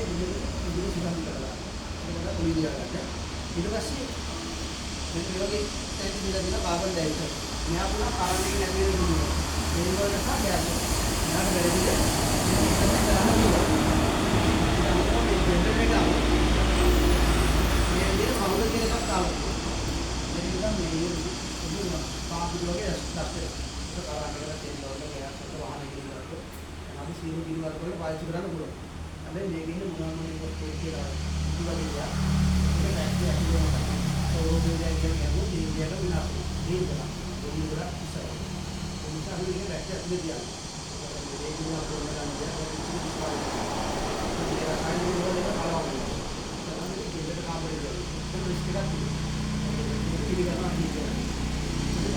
විදුලි සිතන් කරලා ඒක පොඩි දිහාකට ඊට පස්සේ මේ වගේ ටැංක් දිලා කාබන් ඩයොක්සයිඩ් මෙහා පුරා කාබන් එක නැති වෙන දුන්නා මේ වලට සහ ගෑස් මෙහාට බැරිද මේ විදිහට කවුද කියන එකක් ආවා මේ නිකන් මේ පාපු වගේ දැක්කේ ඒක කාරණා කරලා තියෙන වල ගෑස් වල වාහන කිරීමකට අපි සීරු කිරීමකට වල පාවිච්චි කරන්න පුළුවන් හැබැයි මේකේ ඉන්න මොනවා මොනවා කියලා ඉතිවලියා ඒක නැති ඇතුළේ ඕකේ කියන්නේ ඉන්දියාවට විනාශ වෙනවා ඒකලා ඉස්සර ඒ නිසා අපි මේක වැක්ක ඇතුලේ තියනවා ඒක නුනා කරන ගමන් ඒක රසායනික වල බලවන්න තමයි දෙලට කාමරේ ඒක රිස්ක් එකක් තියෙනවා ඒක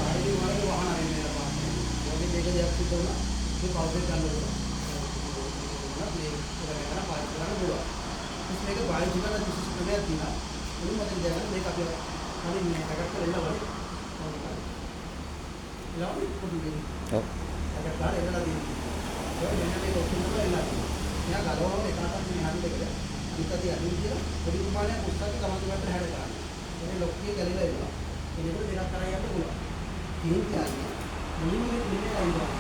ආයේ වල වාහන අරින්න පාස්සේ ඔගේ දෙක දෙයක් සිද්ධ වුණා ඒ පවුඩර් ගන්න ඕන මේ කරගෙන පාවිච්චි කරන්න පුළුවන් මේක පාවිච්චි කරන විශේෂ ක්‍රමයක් තියෙනවා මුලින්ම මතක තියාගන්න මේක අපි කලින් මේ එකක් කරලා වගේ ලාවි පොඩි දෙයක් ඔව් එකක් ගන්න එන්නලා තියෙනවා ඒක මෙන්න මේක ඔක්කොම එන්නලා මෙයා ගලවම එකකට මේ හරි දෙකද අනිත් අතේ අදින් කියලා පොඩි ප්‍රමාණයක් උස්සද්දී තමයි වට හැඩ කරන්නේ ඒක ලොක්කිය ගලලා ඉන්නවා ඒකට දෙකක් කරා යන්න පුළුවන් තියෙන කියන්නේ මුලින්ම ඉන්නේ අයිනවා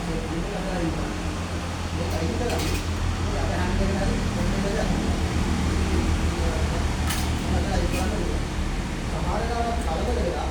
ඒක ඉන්නේ අයිනවා මේක අයින් කරලා මේ අපේ හැන්ඩ් එකේ හරි කොම්පියුටර් එකේ සමහරවිට කලබල වෙලා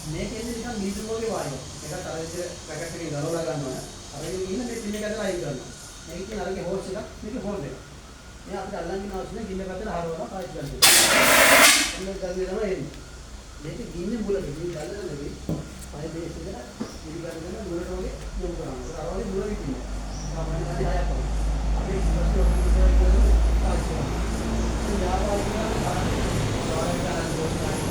මේකෙන්නේ නිකන් මීටර වගේ වායුව. ඒකත් අර විදිහට පැකට් එකේ ගලවලා ගන්නවා. අර ඉන්න මේ පින්න කඩලා අයින් කරනවා. මේක කියන අරගේ හෝස් එකක් මේක හෝල් එක. මේ අපිට අල්ලන් ගන්න අවශ්‍ය නැහැ ගින්න පැත්තට හරවලා පාවිච්චි කරන්න. එන්න ගන්නේ තමයි එන්නේ. මේක ගින්නේ මුලට ගින්න ගලලා නෙවෙයි. පය බේස් එකට ඉරිගන්න මුලට වගේ යොමු කරනවා. අර වගේ මුල විදිහට. සාමාන්‍යයෙන් හයක් වගේ. අපි ඉස්සරහට යොමු කරලා පාවිච්චි කරනවා. ඒ යාපාර කරන කාරණේ සාමාන්‍යයෙන් ගන්න ඕනේ.